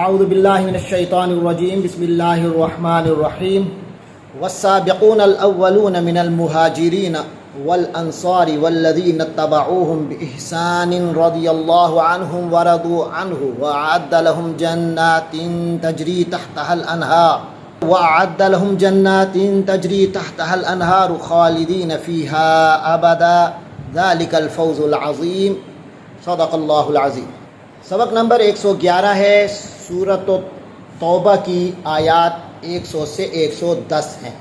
اعوذ باللہ من الشیطان الرجیم بسم اللہ الرحمن الرحیم والسابقون الاولون من المہاجرین والانصار والذین اتبعوهم بإحسان رضی اللہ عنہم ورضوا عنہ وأعد لهم جنات تجری تحتها الانہار خالدین فیہا ابدا ذلک الفوز العظیم صدق اللہ العظیم۔ سبق نمبر 111 ہے، سورۃ توبہ کی آیات 100 سے 110 ہیں۔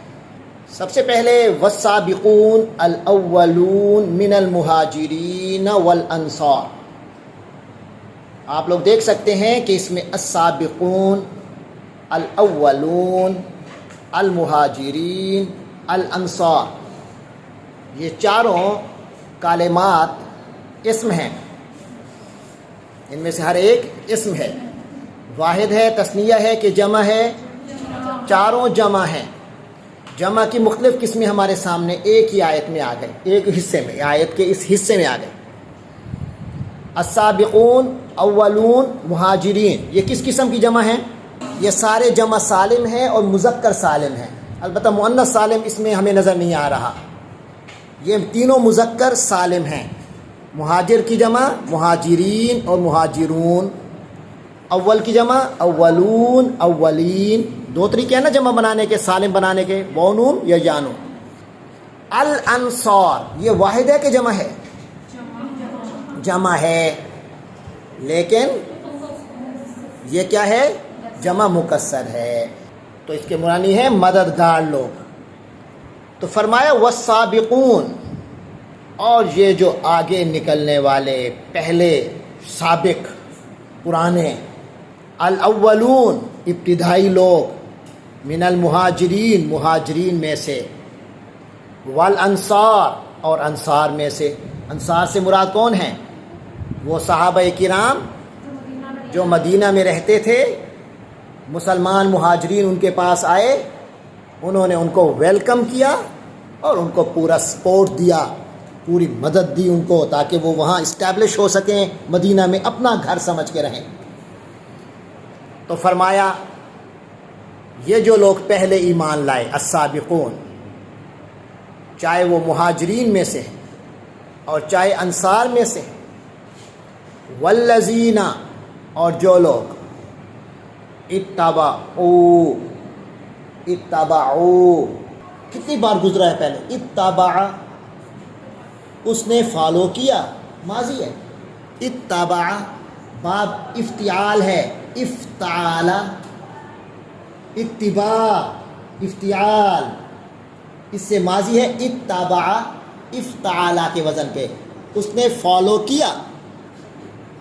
سب سے پہلے والسابقون الاولون من المہاجرین والانصار، آپ لوگ دیکھ سکتے ہیں کہ اس میں السابقون، الاولون، المہاجرین، الانصار، یہ چاروں کلمات اسم ہیں، ان میں سے ہر ایک اسم ہے، واحد ہے، تثنیہ ہے کہ جمع ہے، چاروں جمع ہیں۔ جمع کی مختلف قسمیں ہمارے سامنے ایک ہی آیت میں آ گئے، ایک حصے میں، آیت کے اس حصے میں آ گئے۔ السابقون، اولون، مہاجرین، یہ کس قسم کی جمع ہیں؟ یہ سارے جمع سالم ہیں اور مذکر سالم ہیں، البتہ مؤنث سالم اس میں ہمیں نظر نہیں آ رہا۔ یہ تینوں مذکر سالم ہیں۔ مہاجر کی جمع مہاجرین اور مہاجرون، اول کی جمع اولون، اولین، دو طریقے ہیں نا جمع بنانے کے، سالم بنانے کے، وونون یا یانون۔ الانصار، یہ واحد ہے کہ جمع ہے؟ جمع ہے، لیکن یہ کیا ہے؟ جمع مکسر ہے، تو اس کے معنی ہے مددگار لوگ۔ تو فرمایا والسابقون، اور یہ جو آگے نکلنے والے، پہلے، سابق، پرانے، الاولون، ابتدائی لوگ، من المہاجرین، مہاجرین میں سے، والانصار، اور انصار میں سے۔ انصار سے مراد کون ہیں؟ وہ صحابہ کرام جو مدینہ میں رہتے تھے، مسلمان مہاجرین ان کے پاس آئے، انہوں نے ان کو ویلکم کیا اور ان کو پورا سپورٹ دیا، پوری مدد دی ان کو، تاکہ وہ وہاں اسٹیبلش ہو سکیں، مدینہ میں اپنا گھر سمجھ کے رہیں۔ تو فرمایا یہ جو لوگ پہلے ایمان لائے، السابقون، چاہے وہ مہاجرین میں سے ہیں اور چاہے انصار میں سے، والذین، اور جو لوگ اتبعوا، کتنی بار گزرا ہے پہلے؟ اتبع، اس نے فالو کیا، ماضی ہے۔ اتبع باب افتعال ہے، افتعال، اتباع، افتعال، اس سے ماضی ہے اتبع، افتعال کے وزن پہ، اس نے فالو کیا،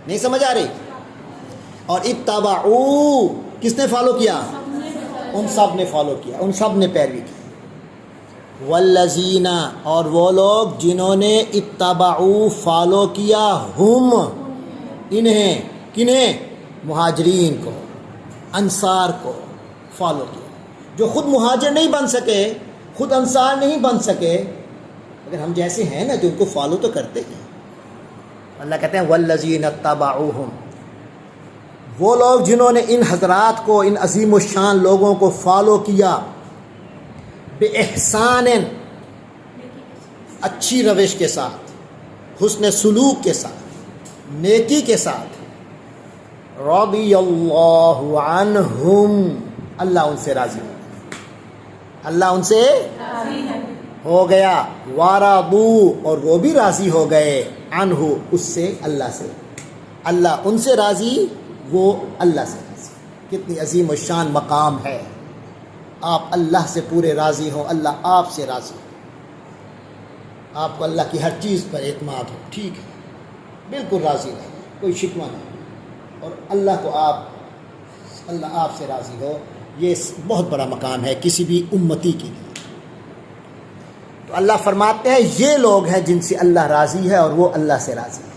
نہیں سمجھ آ رہی؟ اور اتبعوا، کس نے فالو کیا؟ ان سب نے فالو کیا، ان سب نے پیروی کی۔ والذین، اور وہ لوگ جنہوں نے اتبعوا، فالو کیا، ہم، انہیں، کنہیں؟ مہاجرین کو، انصار کو فالو کیا۔ جو خود مہاجر نہیں بن سکے، خود انصار نہیں بن سکے، اگر ہم جیسے ہیں نا جو ان کو فالو تو کرتے ہیں۔ اللہ کہتے ہیں والذین اتبعوہم، وہ لوگ جنہوں نے ان حضرات کو، ان عظیم الشان لوگوں کو فالو کیا، بِإِحْسَانٍ، اچھی روش کے ساتھ، حسن سلوک کے ساتھ، نیکی کے ساتھ، رضی اللہ عنہم، اللہ ان سے راضی ہو گیا، اللہ ان سے ہو گیا، وَرَضُوا، اور وہ بھی راضی ہو گئے، عنہ، اس سے، اللہ سے، اللہ ان سے راضی، وہ اللہ سے راضی۔ کتنی عظیم الشان مقام ہے، آپ اللہ سے پورے راضی ہوں، اللہ آپ سے راضی ہو، آپ کو اللہ کی ہر چیز پر اعتماد ہو، ٹھیک ہے، بالکل راضی رہیں، کوئی شکوہ نہیں، اور اللہ آپ سے راضی ہو، یہ بہت بڑا مقام ہے کسی بھی امتی کے لیے۔ تو اللہ فرماتے ہیں یہ لوگ ہیں جن سے اللہ راضی ہے اور وہ اللہ سے راضی ہے۔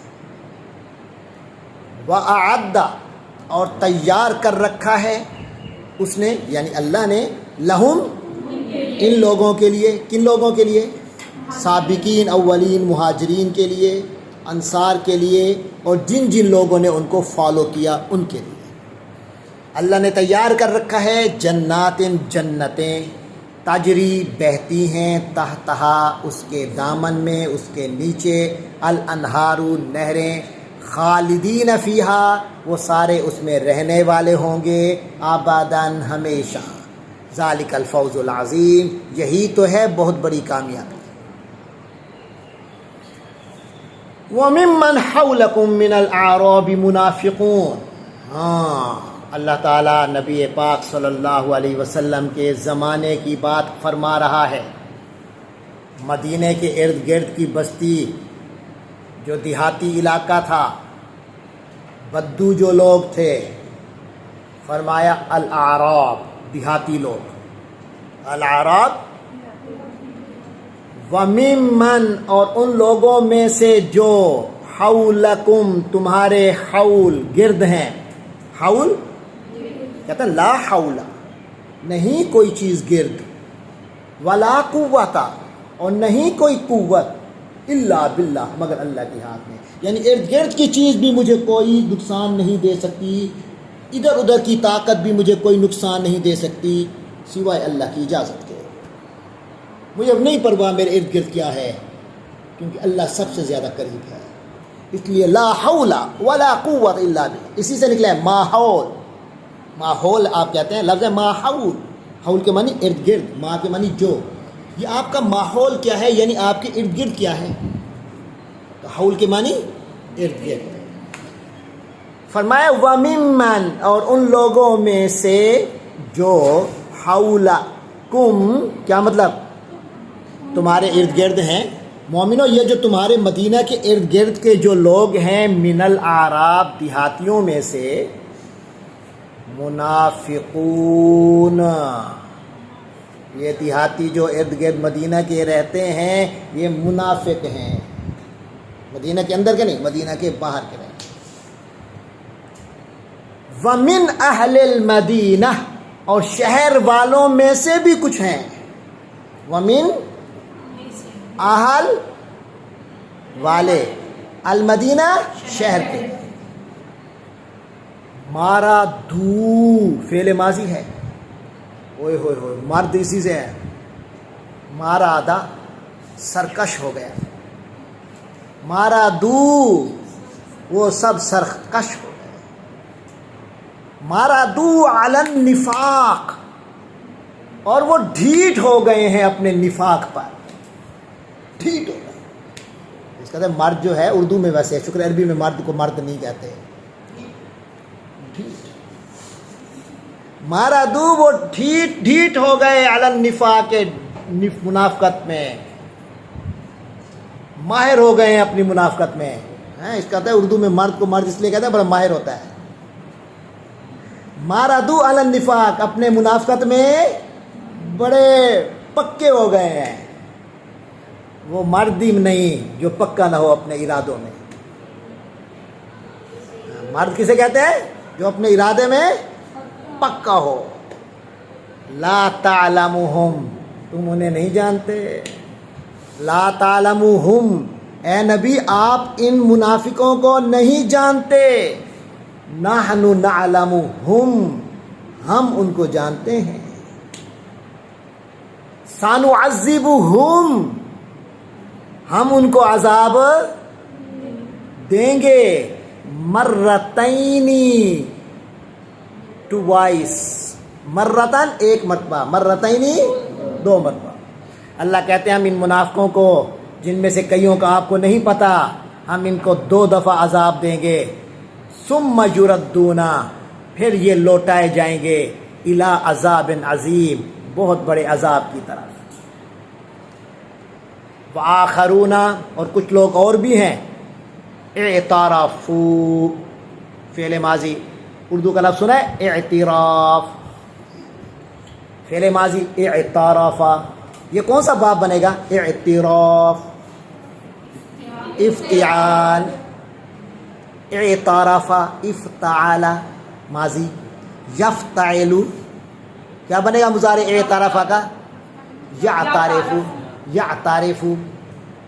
وَأَعَدَّ، اور تیار کر رکھا ہے اس نے، یعنی اللہ نے، لہم، ان لوگوں کے لیے، کن لوگوں کے لیے؟ سابقین، اولین، مہاجرین کے لیے، انصار کے لیے، اور جن جن لوگوں نے ان کو فالو کیا ان کے لیے۔ اللہ نے تیار کر رکھا ہے جنات، جنتیں، تجری بہتی ہیں، تحتہا اس کے دامن میں، اس کے نیچے، الانہار نہریں، خالدین فیہا وہ سارے اس میں رہنے والے ہوں گے، آباداً ہمیشہ، ذالک الفوز العظیم یہی تو ہے بہت بڑی کامیابی۔ وَمِمَّنْ حَوْلَكُمْ مِنَ الْأَعْرَابِ مُنَافِقُونَ، ہاں اللہ تعالیٰ نبی پاک صلی اللہ علیہ وسلم کے زمانے کی بات فرما رہا ہے۔ مدینے کے ارد گرد کی بستی جو دیہاتی علاقہ تھا، بدو جو لوگ تھے، فرمایا الاعراب دیہاتی لوگ، الاعراب، وَمِمَّنْ اور ان لوگوں میں سے جو حولکم تمہارے حول گرد ہیں، حول کہتا ہے لا حول نہیں کوئی چیز گرد، ولا قوت اور نہیں کوئی قوت، الا باللہ مگر اللہ کے ہاتھ میں، یعنی ارد گرد کی چیز بھی مجھے کوئی نقصان نہیں دے سکتی، ادھر ادھر کی طاقت بھی مجھے کوئی نقصان نہیں دے سکتی سوائے اللہ کی اجازت کے۔ مجھے اب نہیں پرواہ میرے ارد گرد کیا ہے، کیونکہ اللہ سب سے زیادہ قریب ہے، اس لیے لا حول ولا قوت الا باللہ، اسی سے نکلا ہے ماحول۔ ماحول آپ کہتے ہیں، لفظ ہے ماحول، حول کے معنی ارد گرد، ماں کے معنی جو، یہ آپ کا ماحول کیا ہے، یعنی آپ کے ارد گرد کیا ہے، تو حول کے معنی ارد گرد۔ فرمایا وَمِمَّنْ اور ان لوگوں میں سے جو حولکم کیا مطلب تمہارے ارد گرد ہیں، مومنو یہ جو تمہارے مدینہ کے ارد گرد کے جو لوگ ہیں، من الاعراب دیہاتیوں میں سے، منافقون یہ دیہاتی جو ارد گرد مدینہ کے رہتے ہیں یہ منافق ہیں، مدینہ کے اندر کے نہیں، مدینہ کے باہر کے رہتے ہیں۔ وَمِنْ أَهْلِ الْمَدِينَةِ اور شہر والوں میں سے بھی کچھ ہیں، وَمِنْ اہل والے، المدینہ شہر کے، مارا دو فعل ماضی ہے، اوئے ہوئے ہوئے مرد اسی سے ہے، مارا آدھا سرکش ہو گیا، مارا دو وہ سب سرکش ہو گئے، مارا دو علی النفاق اور وہ ڈھیٹ ہو گئے ہیں اپنے نفاق پر، ڈھیٹ ہو گئے، اس کا مرد جو ہے اردو میں ویسے شکر عربی میں مرد کو مرد نہیں کہتے، مارا دو وہ ڈھیٹ ہو گئے علی النفاق منافقت میں، ماہر ہو گئے ہیں اپنی منافقت میں، اس کہتا ہے اردو میں مرد کو مرد اس لیے کہتا ہے بڑا ماہر ہوتا ہے، مارا دو علی النفاق اپنے منافقت میں بڑے پکے ہو گئے ہیں، وہ مرد ہی نہیں جو پکا نہ ہو اپنے ارادوں میں، مرد کسے کہتے ہیں جو اپنے ارادے میں پکا ہو، لا تعلمہم تم انہیں نہیں جانتے، لا تعلمہم اے نبی آپ ان منافقوں کو نہیں جانتے، نحن نعلمہم ہم ان کو جانتے ہیں، سنعذبہم ہم ان کو عذاب دیں گے، مرتینی ٹوائس، مرتن ایک مرتبہ، مرتینی دو مرتبہ۔ اللہ کہتے ہیں ہم ان منافقوں کو جن میں سے کئیوں کا آپ کو نہیں پتا، ہم ان کو 2 دفعہ عذاب دیں گے، ثم یردون پھر یہ لوٹائے جائیں گے، الی عذاب عظیم بہت بڑے عذاب کی طرف، وآخرون اور کچھ لوگ اور بھی ہیں، اعترفوا فعل ماضی اردو کا لفظ سنا ہے اعتراف، فعل ماضی اعترافا، یہ کون سا باب بنے گا؟ اعتراف، افتعال، اعترافا افتعال ماضی، یفتعل کیا بنے گا مضارع اعترافا کا؟ یعترف، یعترف،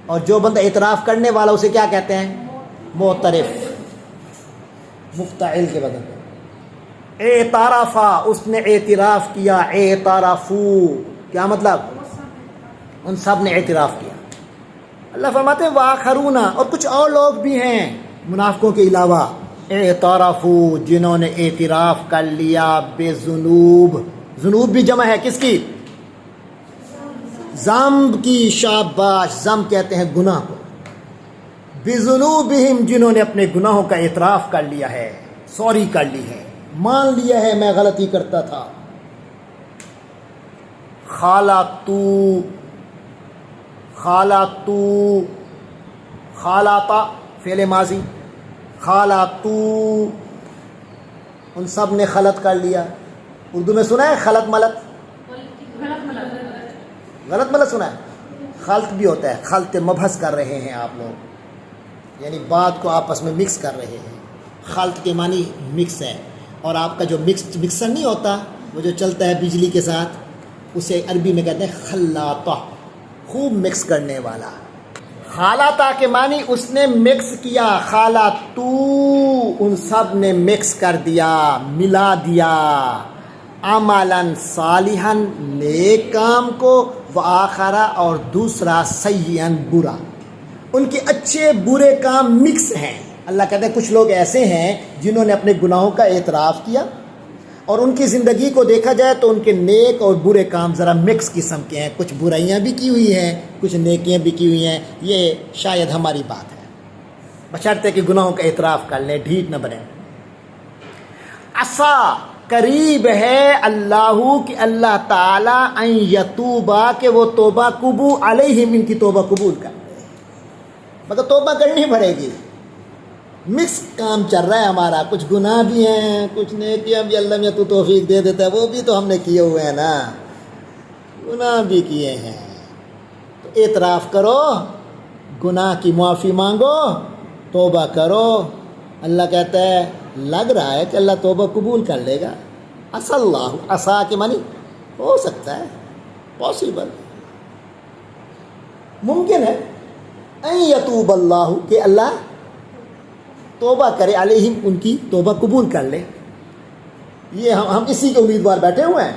اور جو بندہ اعتراف کرنے والا اسے کیا کہتے ہیں؟ معترف، مفتعل کے بدل میں، اعترافا، اس نے اعتراف کیا، اعترافو کیا مطلب؟ ان سب نے اعتراف کیا۔ اللہ فرماتے ہیں وآخرون، اور کچھ اور لوگ بھی ہیں منافقوں کے علاوہ، اعترافو جنہوں نے اعتراف کر لیا بذنوب، ذنوب بھی جمع ہے کس کی؟ ذنب کی، شاباش، ذنب کہتے ہیں گناہ کو، بذنوبہم جنہوں نے اپنے گناہوں کا اعتراف کر لیا ہے، سوری کر لی ہے، مان لیا ہے میں غلطی کرتا تھا۔ خالاتو، خالاتو، خالاتا فعل ماضی، خالاتو ان سب نے خلط کر لیا۔ اردو میں سنا ہے خلط ملط؟ غلط ملط سنا ہے؟ خلط بھی ہوتا ہے، خلط مبحث کر رہے ہیں آپ لوگ، یعنی بات کو آپس میں مکس کر رہے ہیں۔ خلط کے معنی مکس ہے، اور آپ کا جو مکسر نہیں ہوتا وہ جو چلتا ہے بجلی کے ساتھ، اسے عربی میں کہتے ہیں خلاطہ، خوب مکس کرنے والا۔ خالاتا کے معنی اس نے مکس کیا، خالاتو ان سب نے مکس کر دیا، ملا دیا، عملاً صالحاً نیک کام کو، وآخرا اور دوسرا سیئاً برا، ان کے اچھے برے کام مکس ہیں۔ اللہ کہتے ہیں کچھ لوگ ایسے ہیں جنہوں نے اپنے گناہوں کا اعتراف کیا، اور ان کی زندگی کو دیکھا جائے تو ان کے نیک اور برے کام ذرا مکس قسم کے ہیں، کچھ برائیاں بھی کی ہوئی ہیں، کچھ نیکیاں بھی کی ہوئی ہیں۔ یہ شاید ہماری بات ہے، بشرطے کہ گناہوں کا اعتراف کر لیں، ڈھیٹ نہ بنیں۔ عسا قریب ہے اللہ کہ اللہ تعالیٰ ان یتوبہ کہ وہ توبہ قبول علیہم ان کی توبہ قبول کر لے، مگر توبہ کرنی پڑے گی۔ مکس کام چل رہا ہے ہمارا، کچھ گناہ بھی ہیں، کچھ نیکیاں بھی، اللہ میں تو توفیق دے دیتا ہے، وہ بھی تو ہم نے کیے ہوئے ہیں نا، گناہ بھی کیے ہیں، تو اعتراف کرو، گناہ کی معافی مانگو، توبہ کرو۔ اللہ کہتا ہے لگ رہا ہے کہ اللہ توبہ قبول کر لے گا۔ عسى اللہ، عسا کے معنی ہو سکتا ہے، پاسبل، ممکن ہے، ان یتوب اللہ کہ اللہ توبہ کرے، علیہم ان کی توبہ قبول کر لے۔ یہ ہم اسی کے امیدوار بیٹھے ہوئے ہیں۔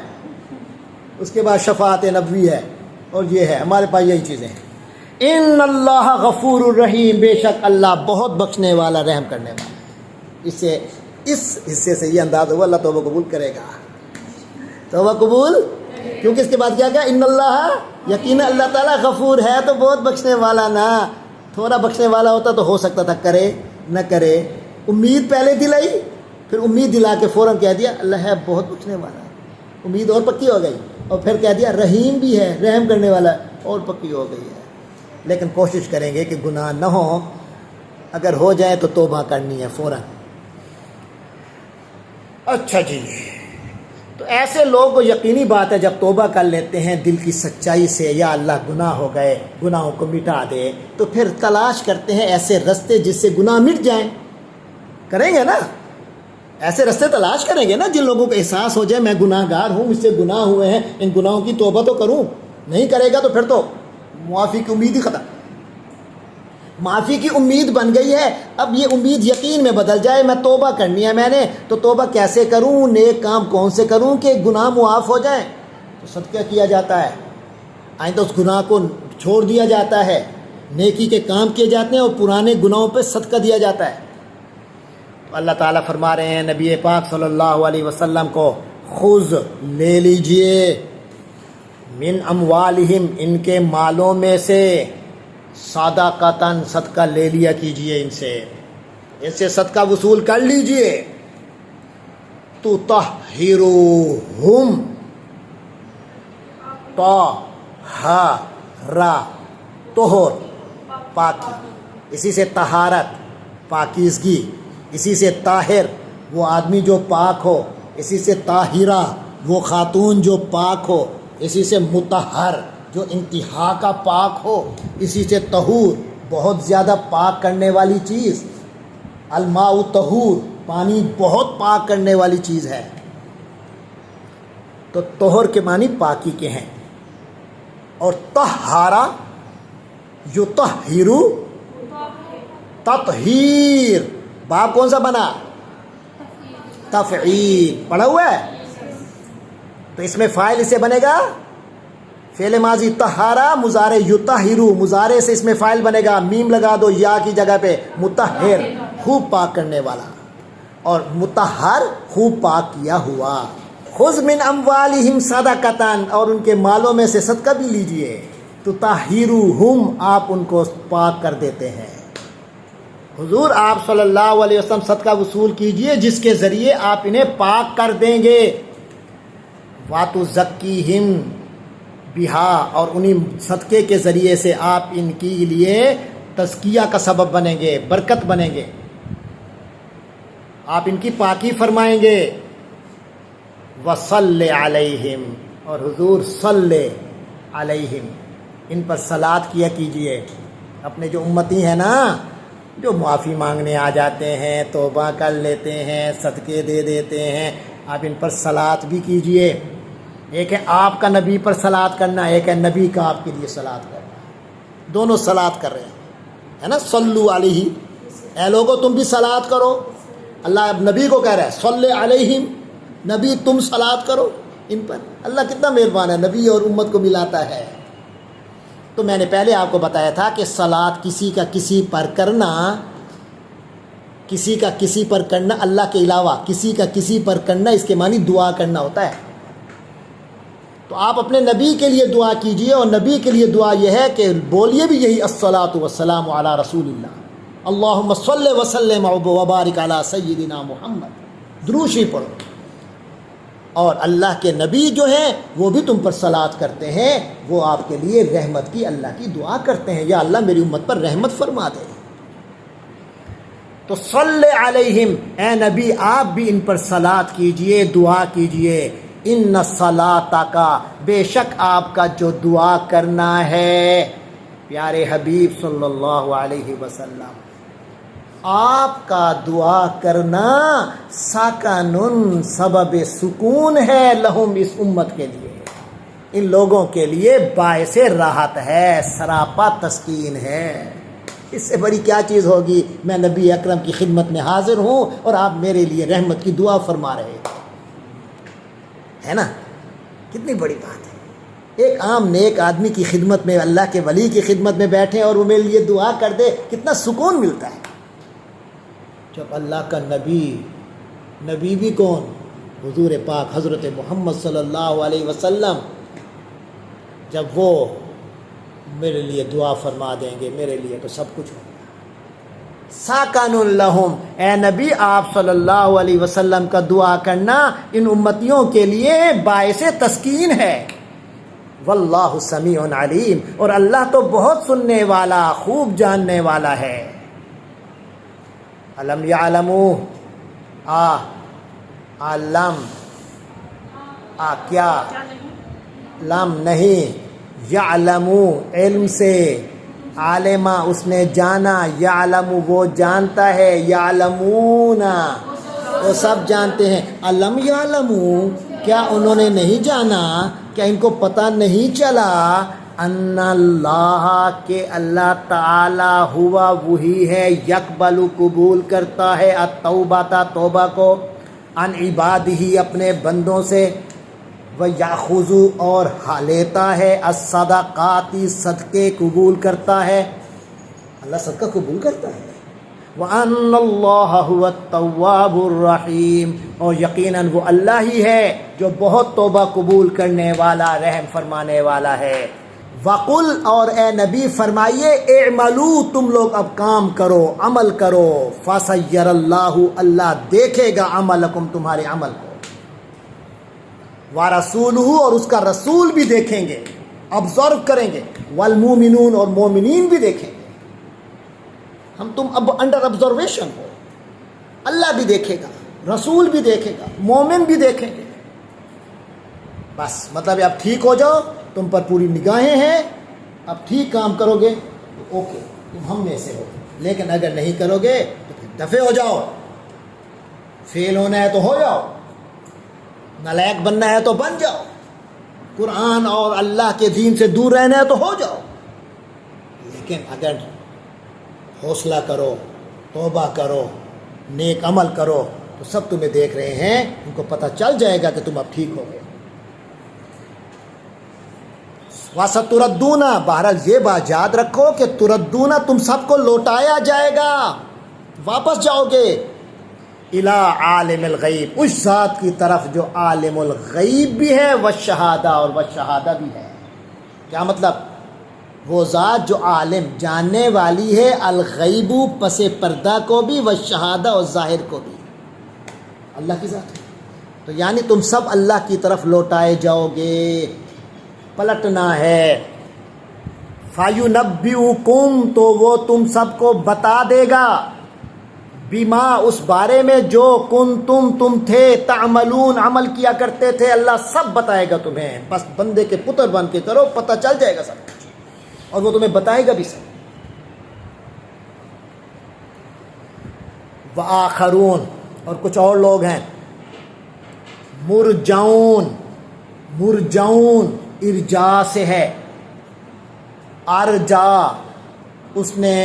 اس کے بعد شفاعت نبوی ہے، اور یہ ہے ہمارے پاس یہی چیزیں ہیں۔ ان اللہ غفور الرحیم، بے شک اللہ بہت بخشنے والا، رحم کرنے والا ہے۔ اس حصے سے یہ انداز ہوا اللہ توبہ قبول کرے گا، توبہ قبول، کیونکہ اس کے بعد کیا کہا؟ ان اللہ، یقینا اللہ تعالیٰ غفور ہے تو بہت بخشنے والا، نہ تھوڑا بخشنے والا ہوتا تو ہو سکتا تھا کرے نہ کرے، امید پہلے دلائی، پھر امید دلا کے فوراً کہہ دیا اللہ ہے بہت بخشنے والا، امید اور پکی ہو گئی، اور پھر کہہ دیا رحیم بھی ہے، رحم کرنے والا، اور پکی ہو گئی ہے۔ لیکن کوشش کریں گے کہ گناہ نہ ہو، اگر ہو جائے تو توبہ کرنی ہے فوراً۔ اچھا جی، تو ایسے لوگ کو یقینی بات ہے جب توبہ کر لیتے ہیں دل کی سچائی سے، یا اللہ گناہ ہو گئے، گناہوں کو مٹا دے، تو پھر تلاش کرتے ہیں ایسے رستے جس سے گناہ مٹ جائیں۔ کریں گے نا، ایسے رستے تلاش کریں گے نا جن لوگوں کو احساس ہو جائے میں گناہ گار ہوں، مجھ سے گناہ ہوئے ہیں، ان گناہوں کی توبہ تو کروں۔ نہیں کرے گا تو پھر تو معافی کی امید ہی ختم۔ معافی کی امید بن گئی ہے، اب یہ امید یقین میں بدل جائے، میں توبہ کرنی ہے، میں نے تو توبہ کیسے کروں، نیک کام کون سے کروں کہ گناہ معاف ہو جائیں؟ تو صدقہ کیا جاتا ہے، آئندہ اس گناہ کو چھوڑ دیا جاتا ہے، نیکی کے کام کیے جاتے ہیں، اور پرانے گناہوں پہ صدقہ دیا جاتا ہے۔ تو اللہ تعالیٰ فرما رہے ہیں نبی پاک صلی اللہ علیہ وسلم کو، خذ لے لیجئے، من اموالہم ان کے مالوں میں سے، صدقۃً صدقہ لے لیا کیجئے، ان سے صدقہ وصول کر لیجئے، تطہرہم، طہر پاکی، اسی سے طہارت پاکیزگی، اسی سے طاہر وہ آدمی جو پاک ہو، اسی سے طاہرہ وہ خاتون جو پاک ہو، اسی سے مطہر جو انتہا کا پاک ہو، اسی سے طہور بہت زیادہ پاک کرنے والی چیز، الماء طہور پانی بہت پاک کرنے والی چیز ہے۔ تو طہر کے معنی پاکی کے ہیں، اور طہارہ یطہر، تطہیر، باب کون سا بنا؟ تفعیل پڑھا ہوا ہے، تو اس میں فاعل اسے بنے گا فعل ماضی طہارا مضارع یطہرو، مضارع سے اس میں فاعل بنے گا، میم لگا دو یا کی جگہ پہ، مطہر خوب پاک کرنے والا، اور مطہر خوب پاک کیا ہوا۔ خذ من اموالہم صدقۃ، اور ان کے مالوں میں سے صدقہ بھی لیجئے، تطہرہم، آپ ان کو پاک کر دیتے ہیں۔ حضور آپ صلی اللہ علیہ وسلم صدقہ وصول کیجئے جس کے ذریعے آپ انہیں پاک کر دیں گے، وَتُزَكِّيهِمْ بِهَا، اور انہیں صدقے کے ذریعے سے آپ ان کے لیے تزکیہ کا سبب بنیں گے، برکت بنیں گے، آپ ان کی پاکی فرمائیں گے۔ وَصَلِّ عَلَيْهِمْ، اور حضور صلی علیہم، ان پر صلاۃ کیا کیجئے۔ اپنے جو امتی ہیں نا، جو معافی مانگنے آ جاتے ہیں، توبہ کر لیتے ہیں، صدقے دے دیتے ہیں، آپ ان پر صلاۃ بھی کیجئے۔ ایک ہے آپ کا نبی پر صلاۃ کرنا، ایک ہے نبی کا آپ کے لیے صلاۃ کرنا، دونوں صلاۃ کر رہے ہیں، ہے نا۔ صلو علیہ، اے لوگو تم بھی صلاۃ کرو، اللہ اب نبی کو کہہ رہا ہے صلی علیہم، نبی تم صلاۃ کرو ان پر۔ اللہ کتنا مہربان ہے، نبی اور امت کو ملاتا ہے۔ تو میں نے پہلے آپ کو بتایا تھا کہ صلاۃ کسی کا کسی پر کرنا، کسی کا کسی پر کرنا، اللہ کے علاوہ کسی کا کسی پر کرنا، اس کے معنی دعا کرنا ہوتا ہے۔ تو آپ اپنے نبی کے لیے دعا کیجئے، اور نبی کے لیے دعا یہ ہے کہ بولیے بھی یہی الصلاۃ والسلام علی رسول اللہ، اللہم صلی وسلم وبارک علی سیدنا محمد، درود شریف پڑھو۔ اور اللہ کے نبی جو ہیں وہ بھی تم پر صلاۃ کرتے ہیں، وہ آپ کے لیے رحمت کی، اللہ کی دعا کرتے ہیں، یا اللہ میری امت پر رحمت فرما دے۔ تو صلی علیہم، اے نبی آپ بھی ان پر صلاۃ کیجئے، دعا کیجئے۔ ان صلاتک، بے شک آپ کا جو دعا کرنا ہے، پیارے حبیب صلی اللہ علیہ وسلم، آپ کا دعا کرنا سکن، سبب سکون ہے، لہم، اس امت کے لیے، ان لوگوں کے لیے باعث راحت ہے، سراپا تسکین ہے۔ اس سے بڑی کیا چیز ہوگی، میں نبی اکرم کی خدمت میں حاضر ہوں اور آپ میرے لیے رحمت کی دعا فرما رہے ہے نا، کتنی بڑی بات ہے۔ ایک عام نیک آدمی کی خدمت میں، اللہ کے ولی کی خدمت میں بیٹھے اور وہ میرے لیے دعا کر دے، کتنا سکون ملتا ہے۔ جب اللہ کا نبی بھی کون، حضور پاک حضرت محمد صلی اللہ علیہ وسلم، جب وہ میرے لیے دعا فرما دیں گے، میرے لیے تو سب کچھ ہوگا۔ ساکن لہم، اے نبی آپ صلی اللہ علیہ وسلم کا دعا کرنا ان امتیوں کے لیے باعث تسکین ہے۔ واللہ سمیع علیم، اور اللہ تو بہت سننے والا، خوب جاننے والا ہے۔ علم یعلموا، علم، کیا، لم نہیں، یعلموا علم سے، عالمہ اس نے جانا، یعلم وہ جانتا ہے، یعلمون وہ سب جانتے ہیں۔ علم یعلموا، کیا انہوں نے نہیں جانا، کیا ان کو پتہ نہیں چلا، ان اللہ، کہ اللہ تعالی ہوا وہی ہے، یقبل قبول کرتا ہے، التوبہ توبہ کو، عن عبادہ اپنے بندوں سے، وَيَأْخُذُ اور لیتا ہے، الصدقات صدقے قبول کرتا ہے، اللہ صدقہ قبول کرتا ہے، وَأَنَّ اللَّهَ هُوَ التَّوَّابُ الرَّحِيمُ اور یقیناً وہ اللہ ہی ہے جو بہت توبہ قبول کرنے والا، رحم فرمانے والا ہے۔ وَقُلْ اور اے نبی فرمائیے، اعملوا تم لوگ اب کام کرو، عمل کرو، فَسَيَّرَ اللَّهُ اللہ دیکھے گا عملکم تمہارے عمل کو، وَرَسُولُهُ اور اس کا رسول بھی دیکھیں گے، آبزرو کریں گے، وَالْمُؤْمِنُونَ اور مومنین بھی دیکھیں گے۔ ہم تم اب انڈر آبزرویشن ہو، اللہ بھی دیکھے گا، رسول بھی دیکھے گا، مومن بھی دیکھیں گے۔ بس مطلب اب ٹھیک ہو جاؤ، تم پر پوری نگاہیں ہیں، اب ٹھیک کام کرو گے تو اوکے، تم ہم میں سے ہو، لیکن اگر نہیں کرو گے تو پھر دفع ہو جاؤ، فیل ہونا ہے تو ہو جاؤ، نالائق بننا ہے تو بن جاؤ، قرآن اور اللہ کے دین سے دور رہنا ہے تو ہو جاؤ۔ لیکن اگر حوصلہ کرو، توبہ کرو، نیک عمل کرو، تو سب تمہیں دیکھ رہے ہیں، ان کو پتہ چل جائے گا کہ تم اب ٹھیک ہو گئے۔ وَسَتُرَدُّونَ، بہرحال یہ بات یاد رکھو کہ تردون، تم سب کو لوٹایا جائے گا، واپس جاؤ گے، الی عالم الغیب، اس ذات کی طرف جو عالم الغیب بھی ہے، والشہادہ، اور والشہادہ بھی ہے۔ کیا مطلب؟ وہ ذات جو عالم جاننے والی ہے، الغیب پس پردہ کو بھی، والشہادہ اور ظاہر کو بھی، اللہ کی ذات ہے۔ تو یعنی تم سب اللہ کی طرف لوٹائے جاؤ گے، پلٹنا ہے۔ فَيُنَبِّئُكُمْ، تو وہ تم سب کو بتا دے گا، بما، اس بارے میں جو کنتم، تم تھے، تعملون، عمل کیا کرتے تھے، اللہ سب بتائے گا تمہیں، بس بندے کے پتر بن کے کرو، پتہ چل جائے گا سب کچھ، اور وہ تمہیں بتائے گا بھی سب۔ وآخرون، اور کچھ اور لوگ ہیں، مرجعون، مرجعون ارجا سے ہے، ارجا، اس نے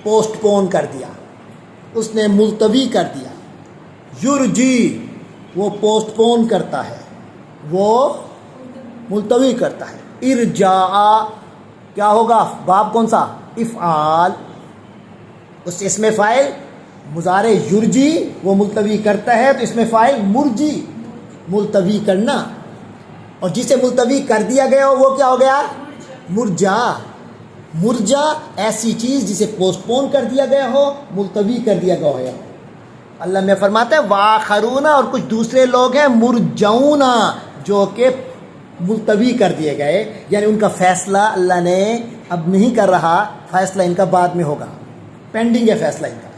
پوسٹ پون کر دیا، اس نے ملتوی کر دیا۔ یرجی، وہ پوسٹ پون کرتا ہے، وہ ملتوی کرتا ہے۔ ارجاء کیا ہوگا؟ باب کون سا؟ افعال، اس اسم فاعل مضارع یرجی، وہ ملتوی کرتا ہے، تو اسم فاعل مرجی، ملتوی کرنا، اور جسے ملتوی کر دیا گیا ہو وہ کیا ہو گیا؟ مرجا۔ مرجا ایسی چیز جسے پوسٹ پون کر دیا گیا ہو، ملتوی کر دیا گیا ہو۔ اللہ میں فرماتا ہے وآخرون، اور کچھ دوسرے لوگ ہیں مرجعون، جو کہ ملتوی کر دیے گئے، یعنی ان کا فیصلہ اللہ نے اب نہیں کر رہا، فیصلہ ان کا بعد میں ہوگا، پینڈنگ ہے فیصلہ ان کا۔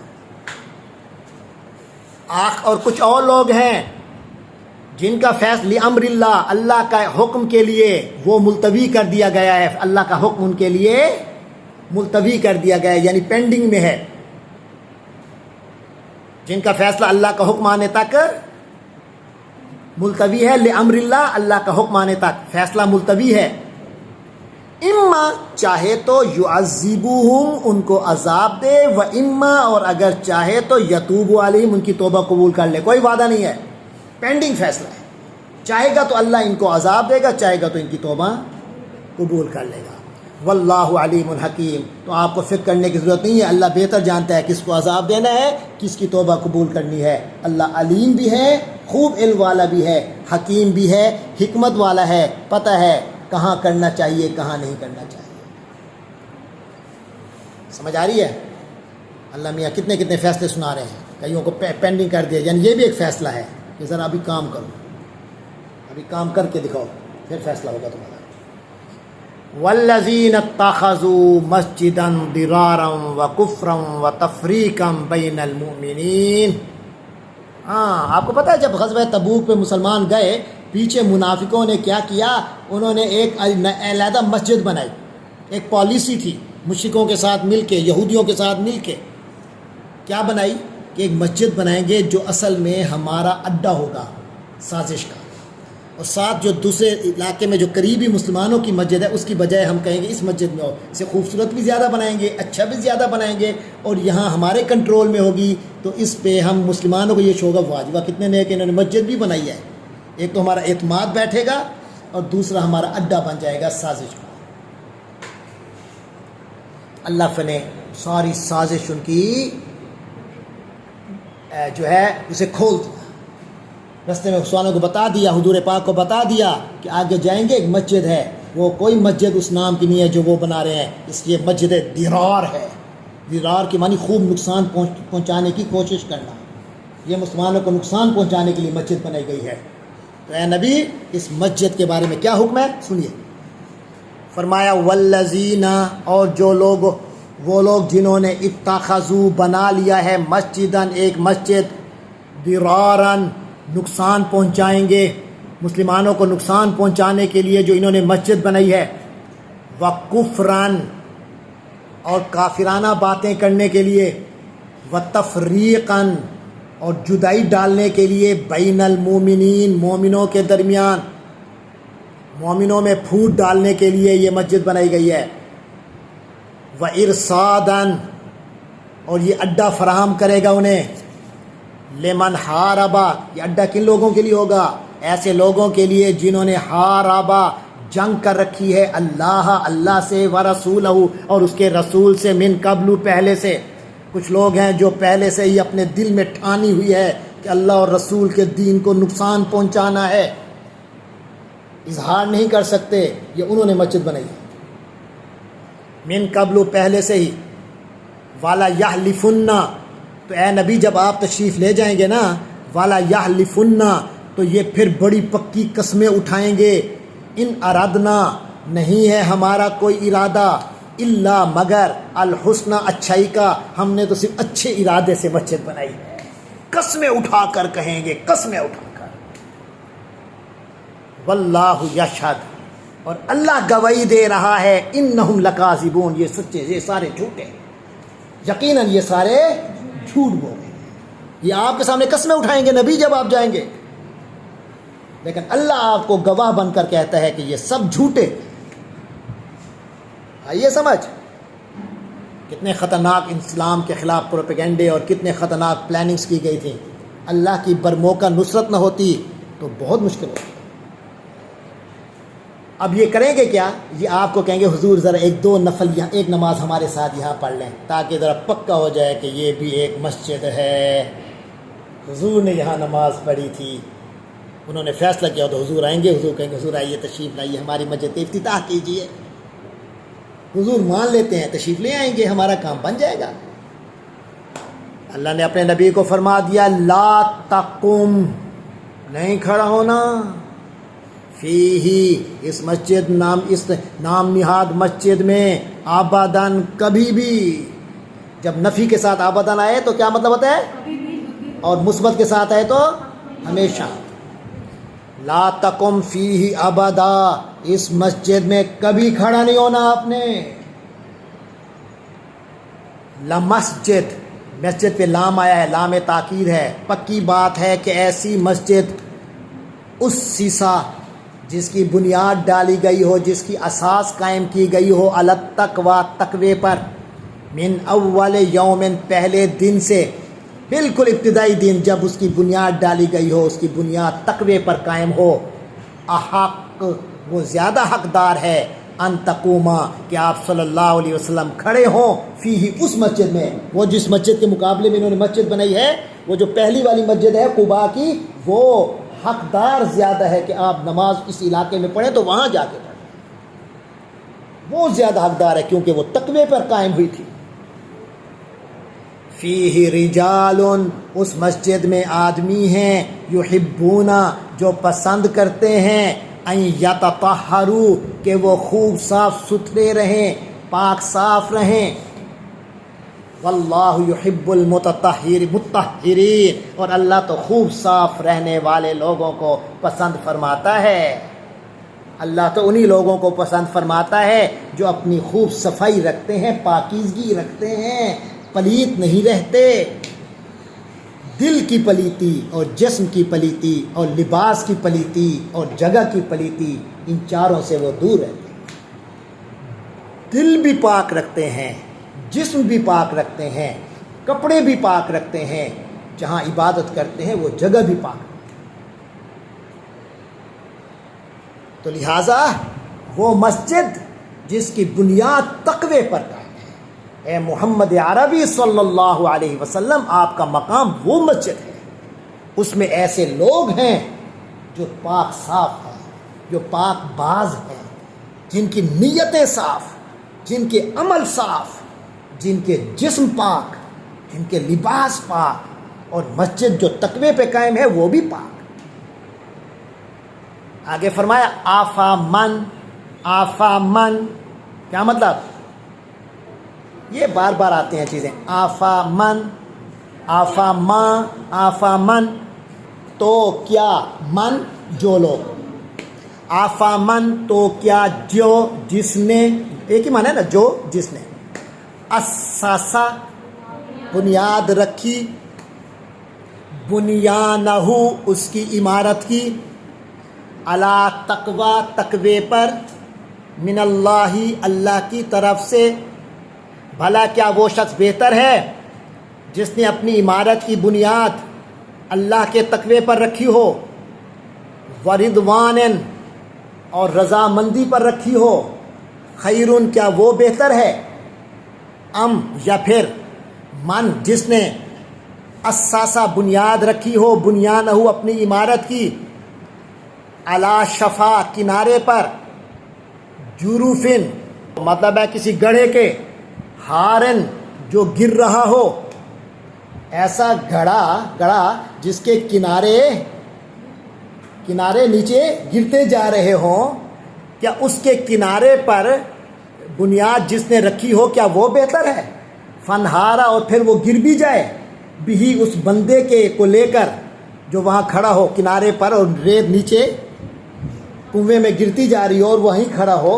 اور کچھ اور لوگ ہیں جن کا فیصلہ امر اللہ، اللہ کا حکم کے لیے وہ ملتوی کر دیا گیا ہے، اللہ کا حکم ان کے لیے ملتوی کر دیا گیا ہے، یعنی پینڈنگ میں ہے، جن کا فیصلہ اللہ کا حکم آنے تک ملتوی ہے، لامر اللہ، اللہ کا حکم آنے تک فیصلہ ملتوی ہے۔ اما، چاہے تو یعذبوہم، ان کو عذاب دے، و اما، اور اگر چاہے تو یتوب علیہم، ان کی توبہ قبول کر لے، کوئی وعدہ نہیں ہے، پینڈنگ فیصلہ ہے، چاہے گا تو اللہ ان کو عذاب دے گا، چاہے گا تو ان کی توبہ قبول کر لے گا۔ واللہ علیم الحکیم، تو آپ کو فکر کرنے کی ضرورت نہیں ہے، اللہ بہتر جانتا ہے کس کو عذاب دینا ہے، کس کی توبہ قبول کرنی ہے۔ اللہ علیم بھی ہے، خوب علم والا بھی ہے، حکیم بھی ہے، حکمت والا ہے، پتہ ہے کہاں کرنا چاہیے کہاں نہیں کرنا چاہیے۔ سمجھ آ رہی ہے؟ اللہ میاں کتنے کتنے فیصلے سنا رہے ہیں، کئیوں کو پینڈنگ کر دیا، یعنی یہ بھی ایک فیصلہ ہے کہ ذرا ابھی کام کرو، ابھی کام کر کے دکھاؤ، پھر فیصلہ ہوگا تمہارا۔ والذین اتخذوا مسجدا ضرارا وکفرا وتفریقا بین المؤمنین۔ آپ کو پتہ ہے جب غزوہ تبوک پہ مسلمان گئے، پیچھے منافقوں نے کیا کیا؟ انہوں نے ایک علیحدہ مسجد بنائی، ایک پالیسی تھی مشرکوں کے ساتھ مل کے، یہودیوں کے ساتھ مل کے کیا بنائی کہ ایک مسجد بنائیں گے جو اصل میں ہمارا اڈا ہوگا سازش کا، اور ساتھ جو دوسرے علاقے میں جو قریبی مسلمانوں کی مسجد ہے اس کی بجائے ہم کہیں گے اس مسجد میں ہو، اسے خوبصورت بھی زیادہ بنائیں گے، اچھا بھی زیادہ بنائیں گے، اور یہاں ہمارے کنٹرول میں ہوگی، تو اس پہ ہم مسلمانوں کو یہ شوگا واجبہ کتنے نے کہ انہوں نے مسجد بھی بنائی ہے، ایک تو ہمارا اعتماد بیٹھے گا اور دوسرا ہمارا اڈا بن جائے گا سازش کا۔ اللہ نے ساری سازش ان کی جو ہے اسے کھول دیا، رستے میں مسلمانوں کو بتا دیا، حضور پاک کو بتا دیا کہ آگے جائیں گے ایک مسجد ہے، وہ کوئی مسجد اس نام کی نہیں ہے جو وہ بنا رہے ہیں، اس لیے مسجد ضرار ہے، ضرار کی معنی خوب نقصان پہنچانے کی کوشش کرنا، یہ مسلمانوں کو نقصان پہنچانے کے لیے مسجد بنائی گئی ہے۔ تو اے نبی اس مسجد کے بارے میں کیا حکم ہے سنیے، فرمایا والذین، اور جو لوگ، وہ لوگ جنہوں نے اتخذوا بنا لیا ہے مسجداً، ایک مسجد، ضراراً نقصان پہنچائیں گے، مسلمانوں کو نقصان پہنچانے کے لیے جو انہوں نے مسجد بنائی ہے، وکفراً اور کافرانہ باتیں کرنے کے لیے، وتفریقاً اور جدائی ڈالنے کے لیے، بین المومنین مومنوں کے درمیان، مومنوں میں پھوٹ ڈالنے کے لیے یہ مسجد بنائی گئی ہے، وارصاداً اور یہ اڈا فراہم کرے گا انہیں، لمن حاربا، یہ اڈا کن لوگوں کے لیے ہوگا؟ ایسے لوگوں کے لیے جنہوں نے حاربا، جنگ کر رکھی ہے، اللہ سے، ورسولہ، اور اس کے رسول سے، من قبل، پہلے سے۔ کچھ لوگ ہیں جو پہلے سے ہی اپنے دل میں ٹھانی ہوئی ہے کہ اللہ اور رسول کے دین کو نقصان پہنچانا ہے، اظہار نہیں کر سکتے، یہ انہوں نے مسجد بنائی ہے من قبل، پہلے سے ہی۔ والا یحلفن، تو اے نبی جب آپ تشریف لے جائیں گے نا، والا یحلفن، تو یہ پھر بڑی پکی قسمیں اٹھائیں گے، ان ارادنا، نہیں ہے ہمارا کوئی ارادہ، الا، مگر، الحسنى، اچھائی کا، ہم نے تو صرف اچھے ارادے سے مسجد بنائی ہے۔ قسمیں اٹھا کر کہیں گے، قسمیں اٹھا کر۔ واللہ یشہد، اور اللہ گواہی دے رہا ہے، انہم لکاذبون، یہ سچے، یہ سارے جھوٹے، یقیناً یہ سارے جھوٹ بولیں گے۔ یہ آپ کے سامنے قسمیں اٹھائیں گے نبی جب آپ جائیں گے، لیکن اللہ آپ کو گواہ بن کر کہتا ہے کہ یہ سب جھوٹے۔ آئیے سمجھ، کتنے خطرناک اسلام کے خلاف پروپیگنڈے اور کتنے خطرناک پلاننگز کی گئی تھیں۔ اللہ کی برموقع نصرت نہ ہوتی تو بہت مشکل ہوتی۔ اب یہ کریں گے کیا؟ یہ آپ کو کہیں گے حضور ذرا ایک دو نفل یہاں، ایک نماز ہمارے ساتھ یہاں پڑھ لیں، تاکہ ذرا پکا ہو جائے کہ یہ بھی ایک مسجد ہے، حضور نے یہاں نماز پڑھی تھی۔ انہوں نے فیصلہ کیا تو حضور آئیں گے، حضور کہیں گے حضور آئیے، تشریف لائیے، ہماری مسجد کا افتتاح کیجیے۔ حضور مان لیتے ہیں، تشریف لے آئیں گے، ہمارا کام بن جائے گا۔ اللہ نے اپنے نبی کو فرما دیا، لا تقم، نہیں کھڑا ہونا، فیہی، اس مسجد، اس نام نہاد مسجد میں، آبادن، کبھی بھی۔ جب نفی کے ساتھ آبادن آئے تو کیا مطلب ہوتا ہے؟ اور مثبت کے ساتھ آئے تو ہمیشہ۔ لا تقم فیہ ابدا، اس مسجد میں کبھی کھڑا نہیں ہونا آپ نے۔ لمسجد، مسجد پہ لام آیا ہے، لام تاکید ہے، پکی بات ہے کہ ایسی مسجد، اس سیسا، جس کی بنیاد ڈالی گئی ہو، جس کی اساس قائم کی گئی ہو، علی التقوی، تقوی پر، من اول یوم، پہلے دن سے، بالکل ابتدائی دن جب اس کی بنیاد ڈالی گئی ہو، اس کی بنیاد تقوی پر قائم ہو، احق، وہ زیادہ حقدار ہے، ان تقوما، کہ آپ صلی اللہ علیہ وسلم کھڑے ہوں، فیہ، اس مسجد میں۔ وہ جس مسجد کے مقابلے میں انہوں نے مسجد بنائی ہے، وہ جو پہلی والی مسجد ہے قباء کی، وہ حقدار زیادہ ہے کہ آپ نماز اس علاقے میں پڑھیں تو وہاں جا کے پڑھیں، وہ زیادہ حقدار ہے کیونکہ وہ تقوی پر قائم ہوئی تھی۔ فیہ رجال، اس مسجد میں آدمی ہیں، یحبون، جو پسند کرتے ہیں، ان یتطہروا، کہ وہ خوب صاف ستھرے رہیں، پاک صاف رہیں، واللہ یحب المطہرین، اور اللہ تو خوب صاف رہنے والے لوگوں کو پسند فرماتا ہے۔ اللہ تو انہی لوگوں کو پسند فرماتا ہے جو اپنی خوب صفائی رکھتے ہیں، پاکیزگی رکھتے ہیں، پلیت نہیں رہتے۔ دل کی پلیتی اور جسم کی پلیتی اور لباس کی پلیتی اور جگہ کی پلیتی، ان چاروں سے وہ دور رہتے ہیں۔ دل بھی پاک رکھتے ہیں، جسم بھی پاک رکھتے ہیں، کپڑے بھی پاک رکھتے ہیں، جہاں عبادت کرتے ہیں وہ جگہ بھی پاک رکھتے ہیں۔ تو لہٰذا وہ مسجد جس کی بنیاد تقوی پر قائم ہے، اے محمد عربی صلی اللہ علیہ وسلم، آپ کا مقام وہ مسجد ہے، اس میں ایسے لوگ ہیں جو پاک صاف ہیں، جو پاک باز ہیں، جن کی نیتیں صاف، جن کے عمل صاف، جن کے جسم پاک، جن کے لباس پاک، اور مسجد جو تقوی پہ قائم ہے وہ بھی پاک۔ آگے فرمایا آفا من، کیا مطلب؟ یہ بار بار آتے ہیں چیزیں، آفا من، آفا ماں، آفا من، تو کیا، من، جو لوگ، آفا من، تو کیا، جو، جس نے، ایک ہی معنی ہے نا، جو، جس نے، اساسا، بنیاد رکھی، بنیانہ، اس کی عمارت کی، علی تقوی، تقوی پر، من اللہ، اللہ کی طرف سے۔ بھلا کیا وہ شخص بہتر ہے جس نے اپنی عمارت کی بنیاد اللہ کے تقوی پر رکھی ہو، وردوان اور رضامندی پر رکھی ہو، خیرن کیا وہ بہتر ہے، ام یا پھر من جس نے اساسہ بنیاد رکھی ہو، بنیان ہو اپنی عمارت کی، علی شفا کنارے پر، جروفن مطلب ہے کسی گڑھے کے، ہارن جو گر رہا ہو، ایسا گڑھا جس کے کنارے نیچے گرتے جا رہے ہوں، کیا اس کے کنارے پر بنیاد جس نے رکھی ہو کیا وہ بہتر ہے، فنہارا اور پھر وہ گر بھی جائے، بھی اس بندے کو لے کر جو وہاں کھڑا ہو کنارے پر، اور ریت نیچے کنویں میں گرتی جا رہی ہو اور وہیں کھڑا ہو،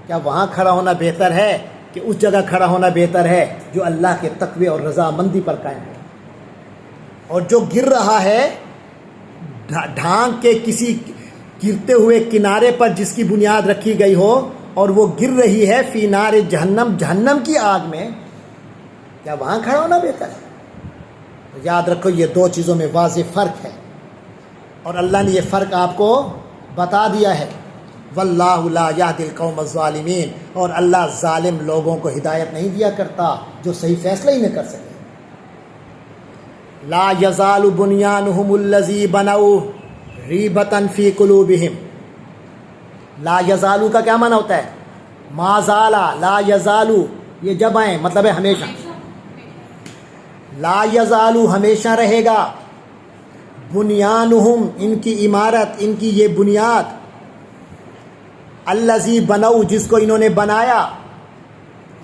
کیا وہاں کھڑا ہونا بہتر ہے کہ اس جگہ کھڑا ہونا بہتر ہے جو اللہ کے تقوی اور رضامندی پر قائم ہے؟ اور جو گر رہا ہے ڈھانک کے کسی گرتے ہوئے کنارے پر جس کی بنیاد رکھی گئی ہو، اور وہ گر رہی ہے فی نار جہنم، جہنم کی آگ میں، کیا وہاں کھڑا ہونا بہتر ہے؟ یاد رکھو یہ دو چیزوں میں واضح فرق ہے، اور اللہ نے یہ فرق آپ کو بتا دیا ہے۔ واللہ لا یہدی القوم الظالمین، اور اللہ ظالم لوگوں کو ہدایت نہیں دیا کرتا جو صحیح فیصلہ ہی نہ کر سکے۔ لا یزال بنیانہم الذی بنوا ریبۃ فی قلوبہم، لا یزالو کا کیا معنی ہوتا ہے؟ ما زالا، لا یزالو یہ جمع ہے، مطلب ہے ہمیشہ، لا یزالو ہمیشہ رہے گا، بنیانہم ان کی عمارت، ان کی یہ بنیاد، الذی بنوا جس کو انہوں نے بنایا،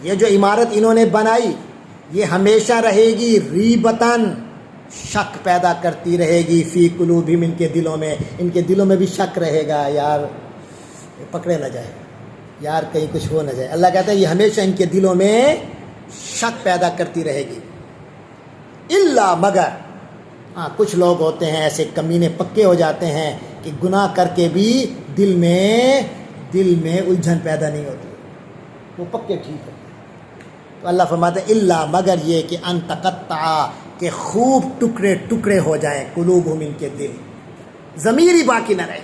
یہ جو عمارت انہوں نے بنائی یہ ہمیشہ رہے گی، ریبتن شک پیدا کرتی رہے گی، فی قلوبہم ان کے دلوں میں، ان کے دلوں میں بھی شک رہے گا، یار پکڑے نہ جائے، یار کہیں کچھ ہو نہ جائے۔ اللہ کہتا ہے یہ ہمیشہ ان کے دلوں میں شک پیدا کرتی رہے گی، الا مگر، ہاں کچھ لوگ ہوتے ہیں ایسے کمینے پکے ہو جاتے ہیں کہ گناہ کر کے بھی دل میں الجھن پیدا نہیں ہوتی، وہ پکے ٹھیک ہے۔ تو اللہ فرماتا ہے الا مگر یہ کہ ان تقطع کہ خوب ٹکڑے ٹکڑے ہو جائیں، قلوبہم ان کے دل، ضمیر ہی باقی نہ رہے،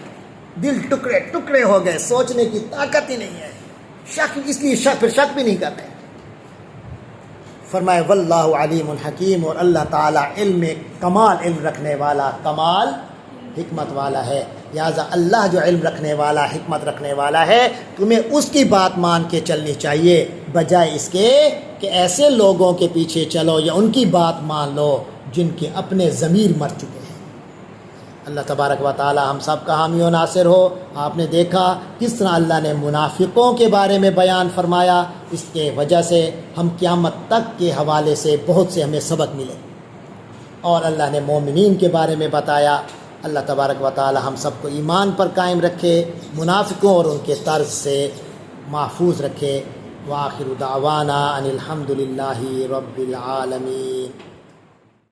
دل ٹکڑے ٹکڑے ہو گئے، سوچنے کی طاقت ہی نہیں ہے، شک اس لیے پھر شک بھی نہیں کرتے۔ فرمائے واللہ علیم الحکیم، اور اللہ تعالیٰ کمال علم رکھنے والا، کمال حکمت والا ہے، لہٰذا اللہ جو علم رکھنے والا، حکمت رکھنے والا ہے، تمہیں اس کی بات مان کے چلنی چاہیے، بجائے اس کے کہ ایسے لوگوں کے پیچھے چلو یا ان کی بات مان لو جن کے اپنے ضمیر مر چکے ہیں۔ اللہ تبارک و تعالی ہم سب کا حامی و ناصر ہو۔ آپ نے دیکھا کس طرح اللہ نے منافقوں کے بارے میں بیان فرمایا، اس کے وجہ سے ہم قیامت تک کے حوالے سے بہت سے ہمیں سبق ملے، اور اللہ نے مومنین کے بارے میں بتایا۔ اللہ تبارک و تعالی ہم سب کو ایمان پر قائم رکھے، منافقوں اور ان کے طرز سے محفوظ رکھے۔ وآخر دعوانا ان الحمد للہ رب العالمین۔